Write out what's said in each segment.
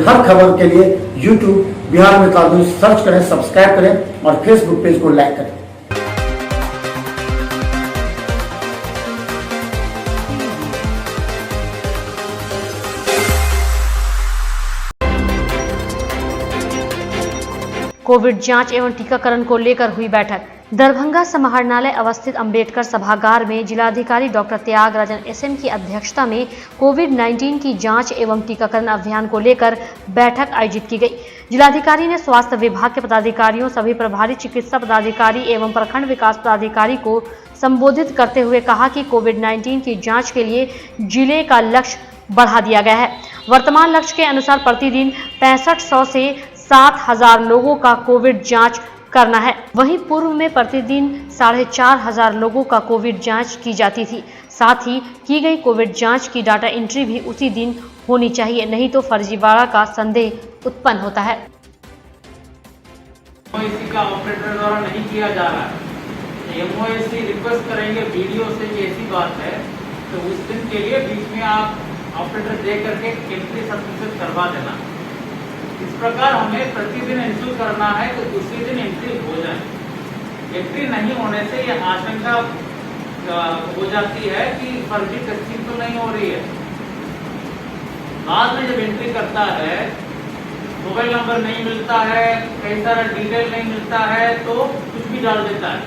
फिर हर खबर के लिए YouTube बिहार में काल न्यूज सर्च करें, सब्सक्राइब करें और फेसबुक पेज को लाइक करें। कोविड जांच एवं टीकाकरण को लेकर हुई बैठक। दरभंगा समाहरणालय अवस्थित अंबेडकर सभागार में जिलाधिकारी डॉक्टर त्यागराजन एसएम की अध्यक्षता में कोविड-19 की जांच एवं टीकाकरण अभियान को लेकर बैठक आयोजित की गई। जिलाधिकारी ने स्वास्थ्य विभाग के पदाधिकारियों, सभी प्रभारी चिकित्सा पदाधिकारी एवं प्रखंड विकास पदाधिकारी को संबोधित करते हुए कहा कि कोविड-19 की जाँच के लिए जिले का लक्ष्य बढ़ा दिया गया है। वर्तमान लक्ष्य के अनुसार प्रतिदिन 6500 से 7000 लोगों का कोविड जांच करना है। वहीं पूर्व में प्रतिदिन 4500 लोगों का कोविड जांच की जाती थी। साथ ही की गई कोविड जांच की डाटा एंट्री भी उसी दिन होनी चाहिए, नहीं तो फर्जीवाड़ा का संदेह उत्पन्न होता है। एमओएसी का ऑपरेटर द्वारा नहीं किया जा रहा है। एमओएसी रिक्वेस्ट करेंगे वीडियो से कि ऐसी बात है तो उस दिन के लिए बीच में आप ऑपरेटर दे करके एंट्री सर्टिफिकेट करवा देना। इस प्रकार हमें प्रतिदिन एंट्री करना है तो उसी दिन एंट्री हो जाए। एंट्री नहीं होने से यह आशंका हो जाती है कि फर्जी टेस्टिंग तो नहीं हो रही है। बाद में जब एंट्री करता है, मोबाइल नंबर नहीं मिलता है, कई सारा डिटेल नहीं मिलता है तो कुछ भी डाल देता है।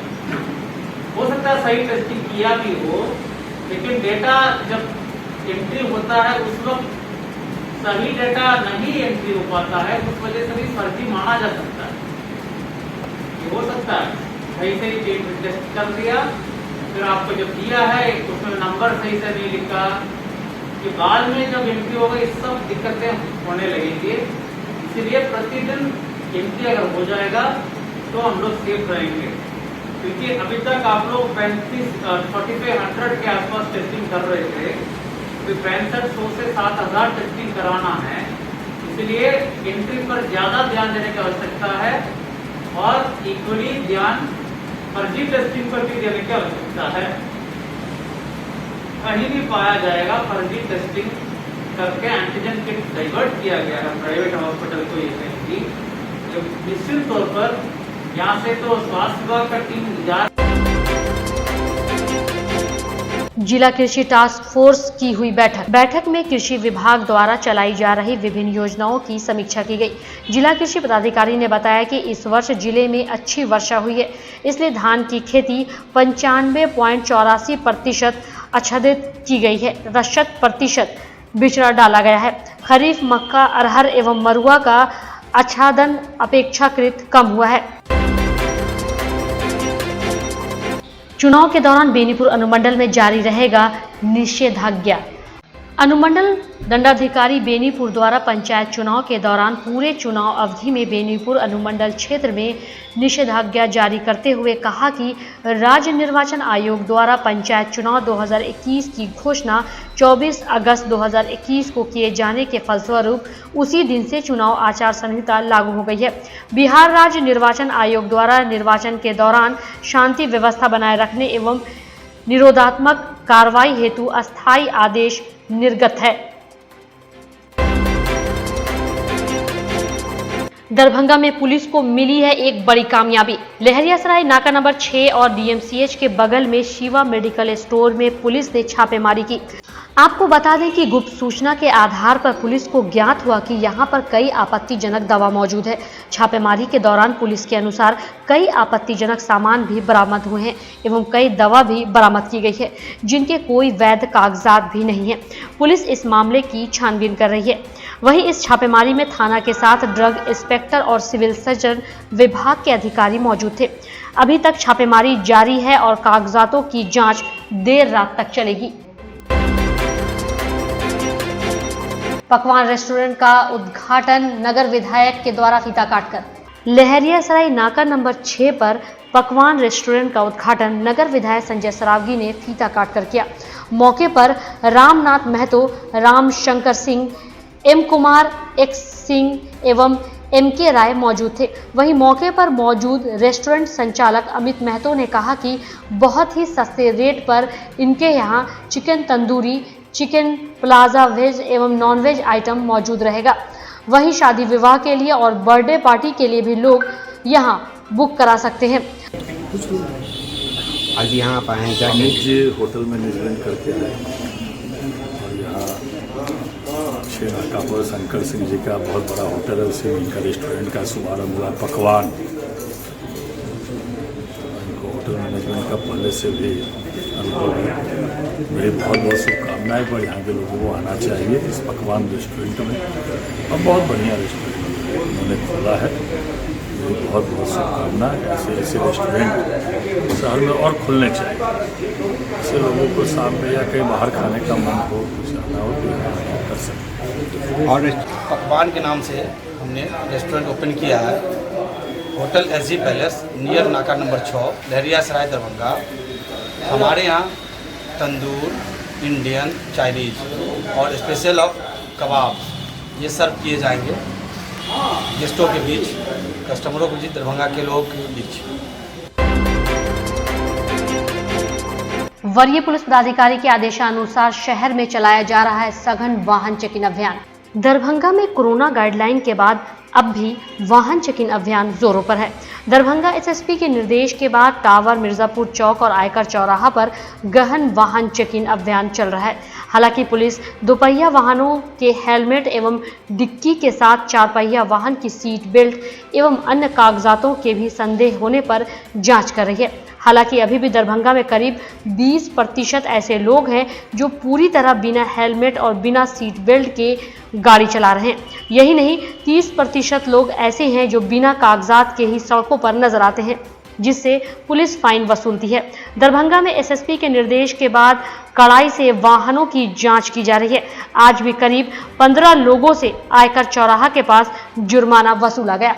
हो सकता है सही टेस्टिंग किया भी हो, लेकिन डेटा जब एंट्री होता है उस वक्त सही डेटा नहीं एंट्री हो पाता है, उस वजह से भी फर्जी माना जा सकता है। ये हो सकता है सही से ही टेस्ट कर दिया, फिर आपको जब दिया है उसमें नंबर सही से नहीं लिखा, कि बाद में जब एंट्री होगा ये सब दिक्कतें होने लगेंगी। इसलिए प्रतिदिन एंट्री अगर हो जाएगा तो हम लोग सेफ रहेंगे, क्योंकि अभी तक आप लोग 4500 के आसपास टेस्टिंग कर रहे थे, तो 6500 से 7000 टेस्टिंग कराना है। इसलिए एंट्री पर ज्यादा ध्यान देने की आवश्यकता है और इक्वली ध्यान फर्जी टेस्टिंग पर भी देने की आवश्यकता है। कहीं भी पाया जाएगा फर्जी टेस्टिंग करके एंटीजन किट डाइवर्ट किया गया है प्राइवेट हॉस्पिटल को, ये कहेंगी निश्चित तौर पर यहाँ से तो स्वास्थ्य विभाग का टीम जा। जिला कृषि टास्क फोर्स की हुई बैठक में कृषि विभाग द्वारा चलाई जा रही विभिन्न योजनाओं की समीक्षा की गई। जिला कृषि पदाधिकारी ने बताया कि इस वर्ष जिले में अच्छी वर्षा हुई है, इसलिए धान की खेती 95.84% आच्छादित की गई है। 10% बिचड़ा डाला गया है। खरीफ मक्का, अरहर एवं मरुआ का आच्छादन अपेक्षाकृत कम हुआ है। चुनाव के दौरान बेनीपुर अनुमंडल में जारी रहेगा निषेधाज्ञा। अनुमंडल दंडाधिकारी बेनीपुर द्वारा पंचायत चुनाव के दौरान पूरे चुनाव अवधि में बेनीपुर अनुमंडल क्षेत्र में निषेधाज्ञा जारी करते हुए कहा कि राज्य निर्वाचन आयोग द्वारा पंचायत चुनाव 2021 की घोषणा 24 अगस्त 2021 को किए जाने के फलस्वरूप उसी दिन से चुनाव आचार संहिता लागू हो गई है। बिहार राज्य निर्वाचन आयोग द्वारा निर्वाचन के दौरान शांति व्यवस्था बनाए रखने एवं निरोधात्मक कार्रवाई हेतु अस्थायी आदेश निर्गत है। दरभंगा में पुलिस को मिली है एक बड़ी कामयाबी। लहरियासराय नाका नंबर 6 और डीएमसीएच के बगल में शिवा मेडिकल स्टोर में पुलिस ने छापेमारी की। आपको बता दें कि गुप्त सूचना के आधार पर पुलिस को ज्ञात हुआ कि यहां पर कई आपत्तिजनक दवा मौजूद है। छापेमारी के दौरान पुलिस के अनुसार कई आपत्तिजनक सामान भी बरामद हुए हैं एवं कई दवा भी बरामद की गई है, जिनके कोई वैध कागजात भी नहीं है। पुलिस इस मामले की छानबीन कर रही है। वहीं इस छापेमारी में थाना के साथ ड्रग इंस्पेक्टर और सिविल सर्जन विभाग के अधिकारी मौजूद थे। अभी तक छापेमारी जारी है और कागजातों की जांच देर रात तक चलेगी। पकवान रेस्टोरेंट का उद्घाटन नगर विधायक के द्वारा फीता काटकर। लहरियासराय नाका नंबर 6 पर पकवान रेस्टोरेंट का उद्घाटन नगर विधायक संजय सरावगी ने फीता काटकर किया। मौके पर रामनाथ महतो, राम शंकर सिंह, एम कुमार, एक्स सिंह एवं एम के राय मौजूद थे। वहीं मौके पर मौजूद रेस्टोरेंट संचालक अमित महतो ने कहा कि बहुत ही सस्ते रेट पर इनके यहाँ chicken tandoori, chicken plaza veg एवं नॉन वेज आइटम मौजूद रहेगा। वहीं शादी विवाह के लिए और बर्थडे पार्टी के लिए भी लोग यहां बुक करा सकते हैं। आज यहाँ आप आए हैं, अमित जी होटल मैनेजमेंट करके आए और यहाँ छः नाका पर शंकर सिंह जी का बहुत बड़ा होटल है, उसी में इनका रेस्टोरेंट का शुभारंभ हुआ। पकवान इनको होटल मैनेजमेंट का पहले से भी अनुभव है। मेरी बहुत बहुत शुभकामनाएं, पर यहाँ के लोगों को आना चाहिए इस पकवान रेस्टोरेंट में, और बहुत बढ़िया रेस्टोरेंट उन्होंने खोला है। मेरी बहुत बहुत शुभकामनाएं। ऐसे ऐसे रेस्टोरेंट शहर में और खुलने चाहिए। ऐसे लोगों को शाम में या कहीं बाहर खाने का मन हो, कुछ आना हो तो यहाँ कर सकते। और पकवान के नाम से हमने रेस्टोरेंट ओपन किया है। होटल SG पैलेस, नियर नाका नंबर 6, लहरियासराय, दरभंगा। हमारे यहाँ तंदूर, इंडियन, चाइनीज़ और स्पेशल ऑफ कबाब ये सर्व किए जाएंगे गेस्टों के बीच, कस्टमरों के बीच, दरभंगा के लोगों के बीच। वरीय पुलिस पदाधिकारी के आदेशानुसार शहर में चलाया जा रहा है सघन वाहन चेकिंग अभियान। दरभंगा में कोरोना गाइडलाइन के बाद अब भी वाहन चेकिंग अभियान जोरों पर है। दरभंगा SSP के निर्देश के बाद टावर, मिर्जापुर चौक और आयकर चौराहा पर गहन वाहन चेकिंग अभियान चल रहा है। हालांकि पुलिस दोपहिया वाहनों के हेलमेट एवं डिक्की के साथ 4 पहिया वाहन की सीट बेल्ट एवं अन्य कागजातों के भी संदेह होने पर जांच कर रही है। हालांकि अभी भी दरभंगा में करीब 20% ऐसे लोग हैं जो पूरी तरह बिना हेलमेट और बिना सीट बेल्ट के गाड़ी चला रहे हैं। यही नहीं, 30% लोग ऐसे हैं जो बिना कागजात के ही सड़कों पर नजर आते हैं, जिससे पुलिस फाइन वसूलती है। दरभंगा में SSP के निर्देश के बाद कड़ाई से वाहनों की जांच की जा रही है। आज भी करीब 15 लोगों से आयकर चौराहा के पास जुर्माना वसूला गया।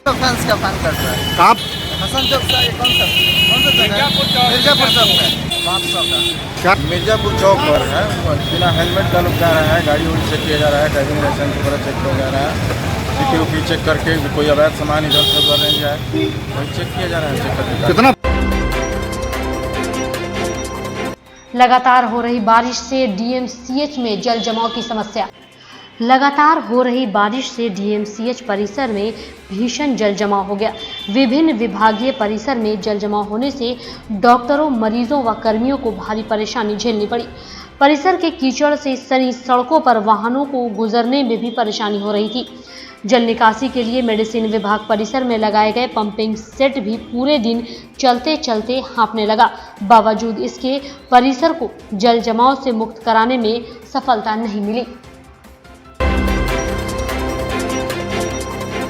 ऑफेंस का फाइन कट रहा है। कहाँ हसन चौक का कौन सा मिर्जापुर चौक में 500 का मिर्जापुर चौक पर है। बिना हेलमेट का लोग जा रहा है, गाड़ी उड़ी चेक किया जा रहा है, ड्राइविंग लाइसेंस वगैरह चेक किया जा रहा है, डिक्की चेक करके कोई अवैध सामान इधर से उधर नहीं जाए वही चेक किया जा रहा है। चेक करके कितना लगातार हो रही बारिश से DMCH में जल जमाव की समस्या। लगातार हो रही बारिश से DMCH परिसर में भीषण जल जमाव हो गया। विभिन्न विभागीय परिसर में जल जमाव होने से डॉक्टरों, मरीजों व कर्मियों को भारी परेशानी झेलनी पड़ी। परिसर के कीचड़ से सनी सड़कों पर वाहनों को गुजरने में भी परेशानी हो रही थी। जल निकासी के लिए मेडिसिन विभाग परिसर में लगाए गए पंपिंग सेट भी पूरे दिन चलते चलते हाँफने लगा। बावजूद इसके परिसर को जल जमाव से मुक्त कराने में सफलता नहीं मिली।